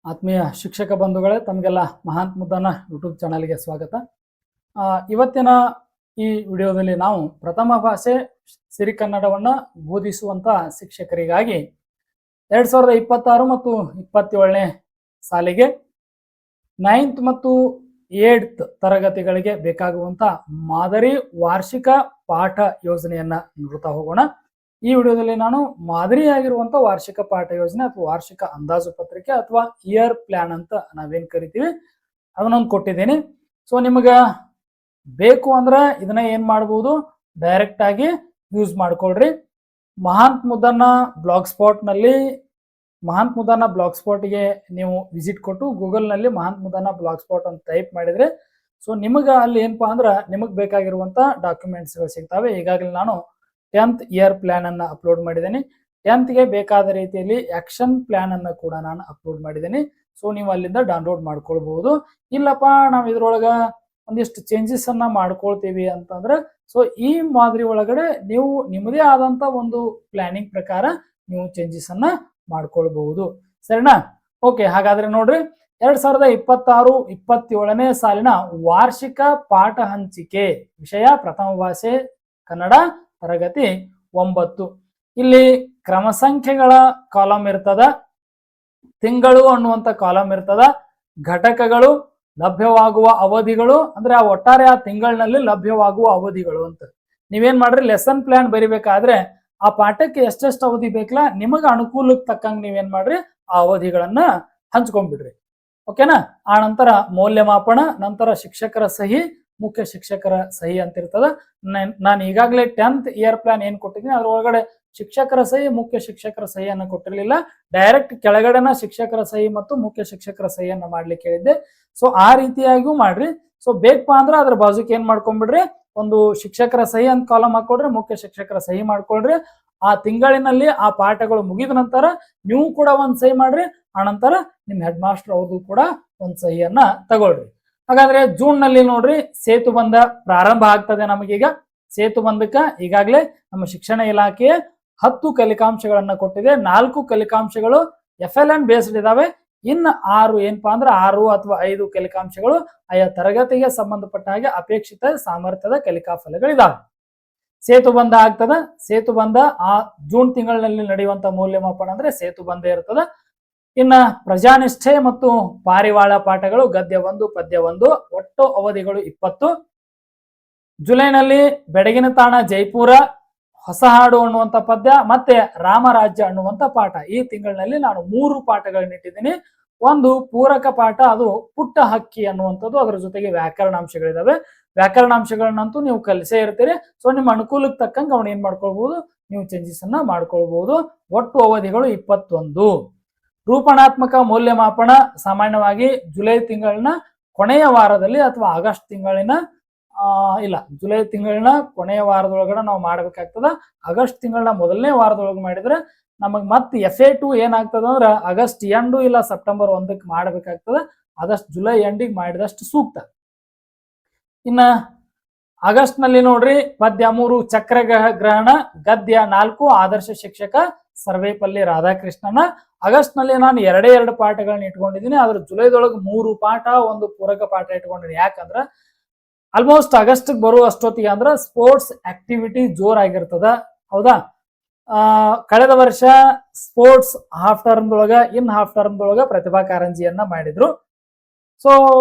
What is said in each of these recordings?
ಆತ್ಮೀಯ ಶಿಕ್ಷಕ ಬಂಧುಗಳೇ, ತಮಗೆಲ್ಲ ಮಹಾಂತ್ ಮುದ್ದನ ಯೂಟ್ಯೂಬ್ ಚಾನಲ್ಗೆ ಸ್ವಾಗತ. ಇವತ್ತಿನ ಈ ವಿಡಿಯೋದಲ್ಲಿ ನಾವು ಪ್ರಥಮ ಭಾಷೆ ಸಿರಿಕನ್ನಡವನ್ನು ಬೋಧಿಸುವಂತ ಶಿಕ್ಷಕರಿಗಾಗಿ 2026 ಮತ್ತು 27ನೇ ಸಾಲಿಗೆ 9th ಮತ್ತು 8th ತರಗತಿಗಳಿಗೆ ಬೇಕಾಗುವಂತ ಮಾದರಿ ವಾರ್ಷಿಕ ಪಾಠ ಯೋಜನೆಯನ್ನ ನೋಡ್ತಾ ಹೋಗೋಣ. ಈ ವಿಡಿಯೋದಲ್ಲಿ ನಾನು ಮಾದರಿಯಾಗಿರುವಂತ ವಾರ್ಷಿಕ ಪಾಠ ಯೋಜನೆ ಅಥವಾ ವಾರ್ಷಿಕ ಅಂದಾಜು ಪತ್ರಿಕೆ ಅಥವಾ ಇಯರ್ ಪ್ಲಾನ್ ಅಂತ ನಾವೇನ್ ಕರಿತೀವಿ ಅದನ್ನೊಂದು ಕೊಟ್ಟಿದ್ದೀನಿ. ಸೊ ನಿಮಗ ಬೇಕು ಅಂದ್ರೆ ಇದನ್ನ ಏನ್ ಮಾಡಬಹುದು, ಡೈರೆಕ್ಟ್ ಆಗಿ ಯೂಸ್ ಮಾಡ್ಕೊಳ್ರಿ. ಮಹಾಂತ್ ಮುದ್ದನ ಬ್ಲಾಗ್ ಸ್ಪಾಟ್ಗೆ ನೀವು ವಿಸಿಟ್ ಕೊಟ್ಟು ಗೂಗಲ್ ನಲ್ಲಿ ಮಹಾಂತ್ ಮುದ್ದನ ಬ್ಲಾಗ್ ಸ್ಪಾಟ್ ಅಂತ ಟೈಪ್ ಮಾಡಿದ್ರೆ ಸೊ ನಿಮಗ ಅಲ್ಲಿ ಏನಪ್ಪಾ ಅಂದ್ರೆ ನಿಮಗ್ ಬೇಕಾಗಿರುವಂತ ಡಾಕ್ಯುಮೆಂಟ್ಸ್ ಗಳು ಸಿಗ್ತವೆ. ಈಗಾಗಲೇ ನಾನು 10th ಇಯರ್ ಪ್ಲಾನ್ ಅನ್ನ ಅಪ್ಲೋಡ್ ಮಾಡಿದ್ದೇನೆ. 10th ಗೆ ಬೇಕಾದ ರೀತಿಯಲ್ಲಿ ಆಕ್ಷನ್ ಪ್ಲಾನ್ ಅನ್ನ ಕೂಡ ನಾನು ಅಪ್ಲೋಡ್ ಮಾಡಿದ್ದೇನೆ. ಸೊ ನೀವು ಅಲ್ಲಿಂದ ಡೌನ್ಲೋಡ್ ಮಾಡ್ಕೊಳ್ಬಹುದು. ಇಲ್ಲಪ್ಪ ನಾವು ಇದ್ರೊಳಗ ಒಂದಿಷ್ಟು ಚೇಂಜಸ್ ಅನ್ನ ಮಾಡ್ಕೊಳ್ತೀವಿ ಅಂತಂದ್ರೆ ಸೊ ಈ ಮಾದರಿ ಒಳಗಡೆ ನೀವು ನಿಮ್ಮದೇ ಆದಂತ ಒಂದು ಪ್ಲಾನಿಂಗ್ ಪ್ರಕಾರ ನೀವು ಚೇಂಜಸ್ ಅನ್ನ ಮಾಡ್ಕೊಳ್ಬಹುದು. ಸರಿನಾ? ಓಕೆ, ಹಾಗಾದ್ರೆ ನೋಡ್ರಿ, 2026-27ನೇ ಸಾಲಿನ ವಾರ್ಷಿಕ ಪಾಠ ಹಂಚಿಕೆ ವಿಷಯ ಪ್ರಥಮ ಭಾಷೆ ಕನ್ನಡ ತರಗತಿ 9. ಇಲ್ಲಿ ಕ್ರಮ ಸಂಖ್ಯೆಗಳ ಕಾಲಮ್ ಇರ್ತದ, ತಿಂಗಳು ಅನ್ನುವಂತ ಕಾಲಮ್ ಇರ್ತದ, ಘಟಕಗಳು, ಲಭ್ಯವಾಗುವ ಅವಧಿಗಳು ಅಂದ್ರೆ ಆ ಒಟ್ಟಾರೆ ಆ ತಿಂಗಳಿನಲ್ಲಿ ಲಭ್ಯವಾಗುವ ಅವಧಿಗಳು ಅಂತ. ನೀವೇನ್ ಮಾಡ್ರಿ, ಲೆಸನ್ ಪ್ಲಾನ್ ಬರಿಬೇಕಾದ್ರೆ ಆ ಪಾಠಕ್ಕೆ ಎಷ್ಟೆಷ್ಟು ಅವಧಿ ಬೇಕಲ್ಲ ನಿಮಗ ಅನುಕೂಲಕ್ಕೆ ತಕ್ಕಂಗೆ ನೀವೇನ್ ಮಾಡ್ರಿ ಆ ಅವಧಿಗಳನ್ನ ಹಂಚ್ಕೊಂಡ್ಬಿಡ್ರಿ. ಓಕೆನಾ? ಆ ನಂತರ ಮೌಲ್ಯಮಾಪನ, ನಂತರ ಶಿಕ್ಷಕರ ಸಹಿ, ಮುಖ್ಯ ಶಿಕ್ಷಕರ ಸಹಿ ಅಂತ ಇರ್ತದ. ನಾನು ಈಗಾಗಲೇ 10th ಇಯರ್ ಪ್ಲಾನ್ ಏನ್ ಕೊಟ್ಟಿದ್ದೀನಿ ಅದ್ರ ಒಳಗಡೆ ಶಿಕ್ಷಕರ ಸಹಿ, ಮುಖ್ಯ ಶಿಕ್ಷಕರ ಸಹಿಯನ್ನ ಕೊಟ್ಟಿರ್ಲಿಲ್ಲ. ಡೈರೆಕ್ಟ್ ಕೆಳಗಡೆನ ಶಿಕ್ಷಕರ ಸಹಿ ಮತ್ತು ಮುಖ್ಯ ಶಿಕ್ಷಕರ ಸಹಿಯನ್ನ ಮಾಡ್ಲಿಕ್ಕೆ ಹೇಳಿದ್ದೆ. ಸೊ ಆ ರೀತಿಯಾಗಿಯೂ ಮಾಡ್ರಿ. ಸೊ ಬೇಕಪ್ಪ ಅಂದ್ರೆ ಅದ್ರ ಬಾಜುಕ್ ಏನ್ ಮಾಡ್ಕೊಂಡ್ಬಿಡ್ರಿ, ಒಂದು ಶಿಕ್ಷಕರ ಸಹಿ ಅಂತ ಕಾಲಮ್ ಹಾಕೊಡ್ರಿ, ಮುಖ್ಯ ಶಿಕ್ಷಕರ ಸಹಿ ಮಾಡ್ಕೊಳ್ರಿ. ಆ ತಿಂಗಳಿನಲ್ಲಿ ಆ ಪಾಠಗಳು ಮುಗಿದ ನಂತರ ನೀವು ಕೂಡ ಒಂದ್ ಸಹಿ ಮಾಡ್ರಿ. ಆ ನಂತರ ನಿಮ್ ಹೆಡ್ ಮಾಸ್ಟರ್ ಅವ್ರದ್ದು ಕೂಡ ಒಂದ್ ಸಹಿಯನ್ನ ತಗೊಳ್ರಿ. ಹಾಗಾದ್ರೆ ಜೂನ್ ನಲ್ಲಿ ನೋಡ್ರಿ ಸೇತು ಬಂಧ ಪ್ರಾರಂಭ ಆಗ್ತದೆ. ನಮಗೀಗ ಸೇತು ಬಂಧಕ್ಕ ಈಗಾಗಲೇ ನಮ್ಮ ಶಿಕ್ಷಣ ಇಲಾಖೆ 10 ಕಲಿಕಾಂಶಗಳನ್ನ ಕೊಟ್ಟಿದೆ. 4 ಕಲಿಕಾಂಶಗಳು FLN ಬೇಸ್ಡ್ ಇದಾವೆ. ಇನ್ನು 6 ಏನಪ್ಪಾ ಅಂದ್ರೆ 6 ಅಥವಾ 5 ಕಲಿಕಾಂಶಗಳು ಆಯಾ ತರಗತಿಗೆ ಸಂಬಂಧಪಟ್ಟ ಹಾಗೆ ಅಪೇಕ್ಷಿತ ಸಾಮರ್ಥ್ಯದ ಕಲಿಕಾ ಫಲಗಳಿದಾವೆ. ಸೇತು ಬಂಧ ಆಗ್ತದ. ಸೇತು ಬಂಧ ಆ ಜೂನ್ ತಿಂಗಳಿನಲ್ಲಿ ನಡೆಯುವಂತ ಮೌಲ್ಯಮಾಪನ ಅಂದ್ರೆ ಸೇತು ಬಂಧ ಇರ್ತದ. ಇನ್ನ ಪ್ರಜಾನಿಷ್ಠೆ ಮತ್ತು ಪಾರಿವಾಳ ಪಾಠಗಳು ಗದ್ಯ 1 ಪದ್ಯ 1, ಒಟ್ಟು ಅವಧಿಗಳು 20. ಜುಲೈನಲ್ಲಿ ಬೆಡಗಿನ ತಾಣ ಜೈಪುರ, ಹೊಸ ಹಾಡು ಅನ್ನುವಂತ ಪದ್ಯ ಮತ್ತೆ ರಾಮರಾಜ್ಯ ಅನ್ನುವಂತ ಪಾಠ. ಈ ತಿಂಗಳಿನಲ್ಲಿ ನಾನು 3 ಪಾಠಗಳನ್ನ ಇಟ್ಟಿದ್ದೀನಿ. ಒಂದು ಪೂರಕ ಪಾಠ, ಅದು ಪುಟ್ಟ ಹಕ್ಕಿ ಅನ್ನುವಂಥದ್ದು, ಅದರ ಜೊತೆಗೆ ವ್ಯಾಕರಣಾಂಶಗಳಿದಾವೆ. ವ್ಯಾಕರಣಾಂಶಗಳನ್ನಂತೂ ನೀವು ಕಲಿಸೇ ಇರ್ತೀರಿ. ಸೊ ನಿಮ್ಮ ಅನುಕೂಲಕ್ಕೆ ತಕ್ಕಂಗೆ ಅವನ್ನ ಏನ್ ಮಾಡ್ಕೊಳ್ಬಹುದು, ನೀವು ಚೇಂಜಸ್ ಅನ್ನ ಮಾಡ್ಕೊಳ್ಬಹುದು. ಒಟ್ಟು ಅವಧಿಗಳು 21. ರೂಪಣಾತ್ಮಕ ಮೌಲ್ಯಮಾಪನ ಸಾಮಾನ್ಯವಾಗಿ ಜುಲೈ ತಿಂಗಳಿನ ಕೊನೆಯ ವಾರದಲ್ಲಿ ಅಥವಾ ಆಗಸ್ಟ್ ತಿಂಗಳಿನ ಜುಲೈ ತಿಂಗಳಿನ ಕೊನೆಯ ವಾರದೊಳಗಡೆ ನಾವು ಮಾಡ್ಬೇಕಾಗ್ತದ. ಆಗಸ್ಟ್ ತಿಂಗಳನ್ನ ಮೊದಲನೇ ವಾರದೊಳಗೆ ಮಾಡಿದ್ರೆ ನಮಗ್ ಮತ್ತೆ FA2 ಏನಾಗ್ತದ ಅಂದ್ರೆ ಆಗಸ್ಟ್ ಎಂಡು ಇಲ್ಲ ಸೆಪ್ಟೆಂಬರ್ 1ಕ್ಕೆ ಮಾಡ್ಬೇಕಾಗ್ತದ. ಆದಷ್ಟು ಜುಲೈ ಎಂಡಿಗೆ ಮಾಡಿದಷ್ಟು ಸೂಕ್ತ. ಇನ್ನ ಆಗಸ್ಟ್ ನಲ್ಲಿ ನೋಡ್ರಿ ಪದ್ಯ 3 ಚಕ್ರಗ್ರಹಣ, ಗದ್ಯ 4 ಆದರ್ಶ ಶಿಕ್ಷಕ ಸರ್ವೇಪಲ್ಲಿ ರಾಧಾಕೃಷ್ಣನ. ಆಗಸ್ಟ್ ನಲ್ಲಿ ನಾನು 2 ಪಾಠಗಳನ್ನ ಇಟ್ಕೊಂಡಿದ್ದೀನಿ. ಆದ್ರೆ ಜುಲೈದೊಳಗೆ 3 ಪಾಠ, ಒಂದು ಪೂರಕ ಪಾಠ ಇಟ್ಕೊಂಡಿದ್ದೀನಿ. ಯಾಕಂದ್ರ ಆಲ್ಮೋಸ್ಟ್ ಆಗಸ್ಟ್ ಬರುವ ಅಷ್ಟೊತ್ತಿಗೆ ಅಂದ್ರ ಸ್ಪೋರ್ಟ್ಸ್ ಆಕ್ಟಿವಿಟಿ ಜೋರಾಗಿರ್ತದ. ಹೌದಾ? ಕಳೆದ ವರ್ಷ ಸ್ಪೋರ್ಟ್ಸ್ ಹಾಫ್ ಟರ್ಮ್ ದೊಳಗ ಪ್ರತಿಭಾ ಕಾರಂಜಿಯನ್ನ ಮಾಡಿದ್ರು. ಸೊ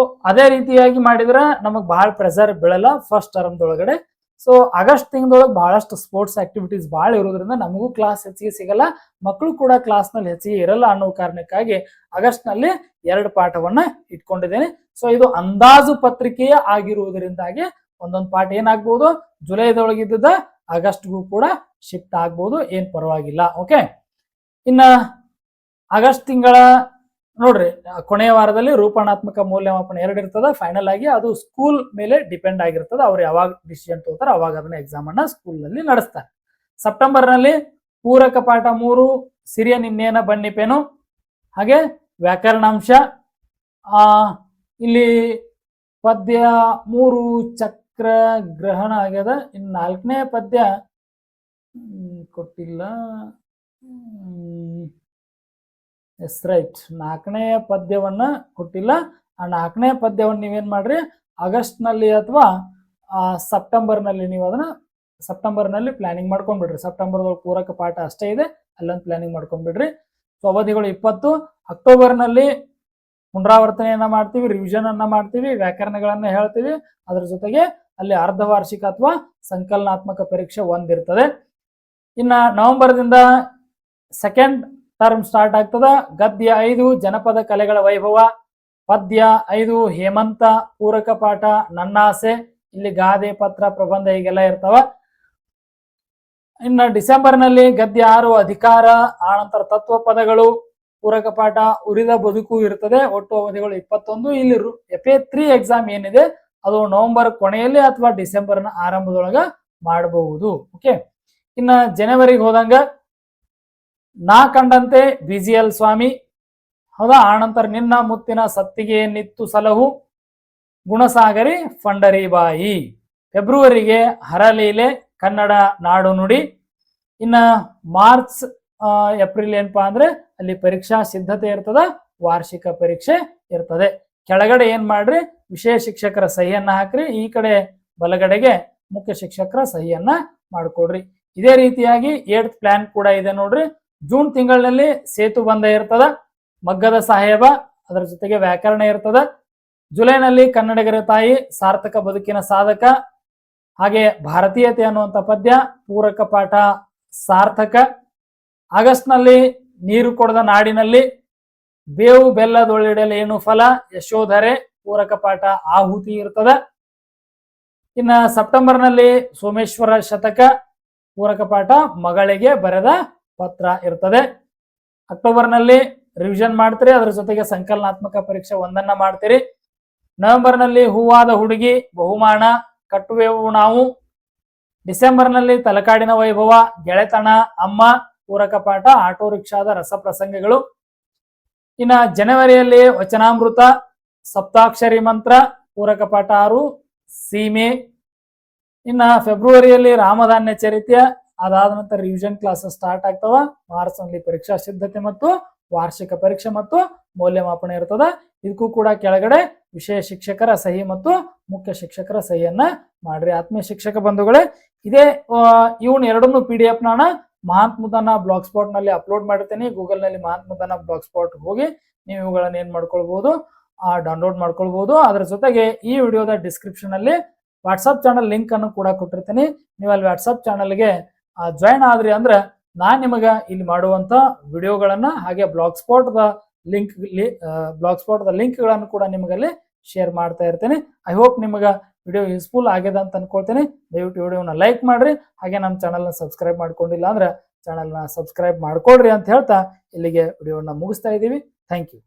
ಅದೇ ರೀತಿಯಾಗಿ ಮಾಡಿದ್ರೆ ನಮಗ್ ಬಹಳ ಪ್ರೆಸರ್ ಬೀಳಲ್ಲ ಫಸ್ಟ್ ಟರ್ಮ್ ದೊಳಗಡೆ. ಸೊ ಆಗಸ್ಟ್ ತಿಂಗಳೊಳಗೆ ಬಹಳಷ್ಟು ಸ್ಪೋರ್ಟ್ಸ್ ಆಕ್ಟಿವಿಟೀಸ್ ಬಹಳ ಇರೋದ್ರಿಂದ ನಮಗೂ ಕ್ಲಾಸ್ ಹೆಚ್ಚಿಗೆ ಸಿಗಲ್ಲ, ಮಕ್ಕಳು ಕೂಡ ಕ್ಲಾಸ್ ನಲ್ಲಿ ಹೆಚ್ಚಿಗೆ ಇರಲ್ಲ ಅನ್ನೋ ಕಾರಣಕ್ಕಾಗಿ ಆಗಸ್ಟ್ ನಲ್ಲಿ 2 ಪಾಠವನ್ನ ಇಟ್ಕೊಂಡಿದ್ದೇನೆ. ಸೊ ಇದು ಅಂದಾಜು ಪತ್ರಿಕೆಯ ಆಗಿರುವುದರಿಂದಾಗಿ ಒಂದೊಂದು ಪಾಠ ಏನಾಗ್ಬಹುದು, ಜುಲೈದೊಳಗಿದ್ದ ಆಗಸ್ಟ್ಗೂ ಕೂಡ ಶಿಫ್ಟ್ ಆಗ್ಬಹುದು, ಏನ್ ಪರವಾಗಿಲ್ಲ. ಓಕೆ, ಇನ್ನ ಆಗಸ್ಟ್ ತಿಂಗಳ ನೋಡ್ರಿ ಕೊನೆಯ ವಾರದಲ್ಲಿ ರೂಪಣಾತ್ಮಕ ಮೌಲ್ಯಮಾಪನ 2 ಇರ್ತದ. ಫೈನಲ್ ಆಗಿ ಅದು ಸ್ಕೂಲ್ ಮೇಲೆ ಡಿಪೆಂಡ್ ಆಗಿರ್ತದೆ. ಅವ್ರು ಯಾವಾಗ ಡಿಸಿಷನ್ ತಗೋತಾರ ಅವಾಗ ಅದನ್ನ ಎಕ್ಸಾಮ್ ಅನ್ನ ಸ್ಕೂಲ್ ನಲ್ಲಿ ನಡೆಸ್ತಾರೆ. ಸೆಪ್ಟೆಂಬರ್ ನಲ್ಲಿ ಪೂರಕ ಪಾಠ 3 ಸಿರಿಯ ನಿನ್ನೇನ ಬನ್ನಿಪೇನು, ಹಾಗೆ ವ್ಯಾಕರಣಾಂಶ. ಇಲ್ಲಿ ಪದ್ಯ 3 ಚಕ್ರ ಗ್ರಹಣ ಆಗ್ಯದ. ಇನ್ನು 4ನೇ ಪದ್ಯ ಕೊಟ್ಟಿಲ್ಲ. Yes right. 4ನೇ ಪದ್ಯವನ್ನ ಕೊಟ್ಟಿಲ್ಲ. ಆ 4ನೇ ಪದ್ಯವನ್ನು ನೀವೇನ್ ಮಾಡ್ರಿ, ಆಗಸ್ಟ್ನಲ್ಲಿ ಅಥವಾ ಸೆಪ್ಟೆಂಬರ್ನಲ್ಲಿ ನೀವು ಅದನ್ನ ಸೆಪ್ಟೆಂಬರ್ನಲ್ಲಿ ಪ್ಲಾನಿಂಗ್ ಮಾಡ್ಕೊಂಡ್ಬಿಡ್ರಿ. ಸೆಪ್ಟೆಂಬರ್ದೊಳಗೆ ಪೂರಕ ಪಾಠ ಅಷ್ಟೇ ಇದೆ, ಅಲ್ಲೊಂದು ಪ್ಲಾನಿಂಗ್ ಮಾಡ್ಕೊಂಡ್ಬಿಡ್ರಿ. ಸೊ ಅವಧಿಗಳು 20. ಅಕ್ಟೋಬರ್ನಲ್ಲಿ ಪುನರಾವರ್ತನೆಯನ್ನ ಮಾಡ್ತೀವಿ, ರಿವಿಷನ್ ಅನ್ನ ಮಾಡ್ತೀವಿ, ವ್ಯಾಕರಣಗಳನ್ನ ಹೇಳ್ತೀವಿ. ಅದ್ರ ಜೊತೆಗೆ ಅಲ್ಲಿ ಅರ್ಧವಾರ್ಷಿಕ ಅಥವಾ ಸಂಕಲನಾತ್ಮಕ ಪರೀಕ್ಷೆ ಒಂದಿರ್ತದೆ. ಇನ್ನ ನವೆಂಬರ್ದಿಂದ ಸೆಕೆಂಡ್ ಟರ್ಮ್ ಸ್ಟಾರ್ಟ್ ಆಗ್ತದ. ಗದ್ಯ 5 ಜನಪದ ಕಲೆಗಳ ವೈಭವ, ಪದ್ಯ 5 ಹೇಮಂತ, ಪೂರಕ ಪಾಠ ನನ್ನಾಸೆ, ಇಲ್ಲಿ ಗಾದೆ ಪತ್ರ ಪ್ರಬಂಧ ಹೀಗೆಲ್ಲ ಇರ್ತಾವ. ಇನ್ನು ಡಿಸೆಂಬರ್ನಲ್ಲಿ ಗದ್ಯ 6 ಅಧಿಕಾರ, ಆನಂತರ ತತ್ವ ಪದಗಳು, ಪೂರಕ ಪಾಠ ಉರಿದ ಬದುಕು ಇರ್ತದೆ. ಒಟ್ಟು ಅವಧಿಗಳು 21. ಇಲ್ಲಿ FA3 ಎಕ್ಸಾಮ್ ಏನಿದೆ ಅದು ನವೆಂಬರ್ ಕೊನೆಯಲ್ಲಿ ಅಥವಾ ಡಿಸೆಂಬರ್ನ ಆರಂಭದೊಳಗ ಮಾಡಬಹುದು. ಓಕೆ. ಇನ್ನ ಜನವರಿಗೆ ಹೋದಂಗ ನಾ ಕಂಡಂತೆ BGL ಸ್ವಾಮಿ, ಹೌದಾ. ಆನಂತರ ನಿನ್ನ ಮುತ್ತಿನ ಸತ್ತಿಗೆ ನಿತ್ತು ಸಲಹು, ಗುಣಸಾಗರಿ ಫಂಡರಿಬಾಯಿ. ಫೆಬ್ರವರಿಗೆ ಹರಲೀಲೆ ಕನ್ನಡ ನಾಡು ನುಡಿ. ಇನ್ನ ಮಾರ್ಚ್ ಏಪ್ರಿಲ್ ಏನಪ್ಪಾ ಅಂದ್ರೆ ಅಲ್ಲಿ ಪರೀಕ್ಷಾ ಸಿದ್ಧತೆ ಇರ್ತದ, ವಾರ್ಷಿಕ ಪರೀಕ್ಷೆ ಇರ್ತದೆ. ಕೆಳಗಡೆ ಏನ್ ಮಾಡ್ರಿ, ವಿಷಯ ಶಿಕ್ಷಕರ ಸಹಿಯನ್ನ ಹಾಕ್ರಿ, ಈ ಕಡೆ ಬಲಗಡೆಗೆ ಮುಖ್ಯ ಶಿಕ್ಷಕರ ಸಹಿಯನ್ನ ಮಾಡ್ಕೊಡ್ರಿ. ಇದೇ ರೀತಿಯಾಗಿ 8th ಪ್ಲಾನ್ ಕೂಡ ಇದೆ ನೋಡ್ರಿ. ಜೂನ್ ತಿಂಗಳಿನಲ್ಲಿ ಸೇತು ಬಂಧ ಇರ್ತದ, ಮಗ್ಗದ ಸಾಹೇಬ, ಅದರ ಜೊತೆಗೆ ವ್ಯಾಕರಣ ಇರ್ತದ. ಜುಲೈನಲ್ಲಿ ಕನ್ನಡಿಗರ ತಾಯಿ, ಸಾರ್ಥಕ ಬದುಕಿನ ಸಾಧಕ, ಹಾಗೆ ಭಾರತೀಯತೆ ಅನ್ನುವಂಥ ಪದ್ಯ, ಪೂರಕ ಪಾಠ ಸಾರ್ಥಕ. ಆಗಸ್ಟ್ನಲ್ಲಿ ನೀರು ಕೊಡದ ನಾಡಿನಲ್ಲಿ, ಬೇವು ಬೆಲ್ಲದೊಳ್ಳಿಡಲು ಏನು ಫಲ, ಯಶೋಧರೆ, ಪೂರಕ ಪಾಠ ಆಹುತಿ ಇರ್ತದ. ಇನ್ನ ಸೆಪ್ಟೆಂಬರ್ನಲ್ಲಿ ಸೋಮೇಶ್ವರ ಶತಕ, ಪೂರಕ ಪಾಠ ಮಗಳಿಗೆ ಬರೆದ ಪತ್ರ ಇರ್ತದೆ. ಅಕ್ಟೋಬರ್ನಲ್ಲಿ ರಿವಿಷನ್ ಮಾಡ್ತೀರಿ, ಅದರ ಜೊತೆಗೆ ಸಂಕಲನಾತ್ಮಕ ಪರೀಕ್ಷೆ ಒಂದನ್ನ ಮಾಡ್ತೀರಿ. ನವೆಂಬರ್ನಲ್ಲಿ ಹೂವಾದ ಹುಡುಗಿ, ಬಹುಮಾನ, ಕಟ್ಟುವೆವು ನಾವು. ಡಿಸೆಂಬರ್ನಲ್ಲಿ ತಲಕಾಡಿನ ವೈಭವ, ಗೆಳೆತನ, ಅಮ್ಮ, ಪೂರಕ ಪಾಠ ಆಟೋ ರಿಕ್ಷಾದ ರಸಪ್ರಸಂಗಗಳು. ಇನ್ನ ಜನವರಿಯಲ್ಲಿ ವಚನಾಮೃತ, ಸಪ್ತಾಕ್ಷರಿ ಮಂತ್ರ, ಪೂರಕ ಪಾಠ 6 ಸೀಮೆ. ಇನ್ನ ಫೆಬ್ರವರಿಯಲ್ಲಿ ರಾಮಧಾನ್ಯ ಚರಿತ್ಯ, ಅದಾದ ನಂತರ ರಿವಿಷನ್ ಕ್ಲಾಸಸ್ ಸ್ಟಾರ್ಟ್ ಆಗ್ತವ. ಮಾರ್ಚ್ ನಲ್ಲಿ ಪರೀಕ್ಷಾ ಸಿದ್ಧತೆ ಮತ್ತು ವಾರ್ಷಿಕ ಪರೀಕ್ಷೆ ಮತ್ತು ಮೌಲ್ಯಮಾಪನ ಇರ್ತದ. ಇದಕ್ಕೂ ಕೂಡ ಕೆಳಗಡೆ ವಿಷಯ ಶಿಕ್ಷಕರ ಸಹಿ ಮತ್ತು ಮುಖ್ಯ ಶಿಕ್ಷಕರ ಸಹಿಯನ್ನ ಮಾಡ್ರಿ. ಆತ್ಮೀಯ ಶಿಕ್ಷಕ ಬಂಧುಗಳೇ, ಇದೇ ಇವನ್ ಎರಡನ್ನು PDF ನಾನು ಮಹಾಂತ್ ಮುದನ ಬ್ಲಾಗ್ ಸ್ಪಾಟ್ ನಲ್ಲಿ ಅಪ್ಲೋಡ್ ಮಾಡಿರ್ತೇನೆ. ಗೂಗಲ್ ನಲ್ಲಿ ಮಹಾಂತ್ ಮುದನ ಬ್ಲಾಗ್ ಸ್ಪಾಟ್ ಹೋಗಿ ನೀವು ಇವುಗಳನ್ನ ಏನ್ ಮಾಡ್ಕೊಳ್ಬಹುದು, ಡೌನ್ಲೋಡ್ ಮಾಡ್ಕೊಳ್ಬಹುದು. ಅದರ ಜೊತೆಗೆ ಈ ವಿಡಿಯೋದ ಡಿಸ್ಕ್ರಿಪ್ಷನ್ ಅಲ್ಲಿ ವಾಟ್ಸ್ಆಪ್ ಚಾನಲ್ ಲಿಂಕ್ ಅನ್ನು ಕೂಡ ಕೊಟ್ಟಿರ್ತೀನಿ. ನೀವು ಅಲ್ಲಿ ವಾಟ್ಸ್ಆಪ್ ಚಾನಲ್ಗೆ ಜಾಯಿನ್ ಆದ್ರಿ ಅಂದ್ರೆ ನಾನ್ ನಿಮಗ ಇಲ್ಲಿ ಮಾಡುವಂತ ವಿಡಿಯೋಗಳನ್ನ ಹಾಗೆ ಬ್ಲಾಗ್ ಸ್ಪಾಟ್ ದ ಲಿಂಕ್ಗಳನ್ನು ಕೂಡ ನಿಮಗಲ್ಲಿ ಶೇರ್ ಮಾಡ್ತಾ ಇರ್ತೇನೆ. ಐ ಹೋಪ್ ನಿಮಗ ವಿಡಿಯೋ ಯೂಸ್ಫುಲ್ ಆಗಿದೆ ಅಂತ ಅನ್ಕೊಳ್ತೇನೆ. ದಯವಿಟ್ಟು ವಿಡಿಯೋನ ಲೈಕ್ ಮಾಡ್ರಿ, ಹಾಗೆ ನಮ್ಮ ಚಾನಲ್ನ ಸಬ್ಸ್ಕ್ರೈಬ್ ಮಾಡ್ಕೊಂಡಿಲ್ಲ ಅಂದ್ರೆ ಚಾನಲ್ನ ಸಬ್ಸ್ಕ್ರೈಬ್ ಮಾಡ್ಕೊಳ್ರಿ ಅಂತ ಹೇಳ್ತಾ ಇಲ್ಲಿಗೆ ವಿಡಿಯೋನ ಮುಗಿಸ್ತಾ ಇದ್ದೀವಿ. Thank you.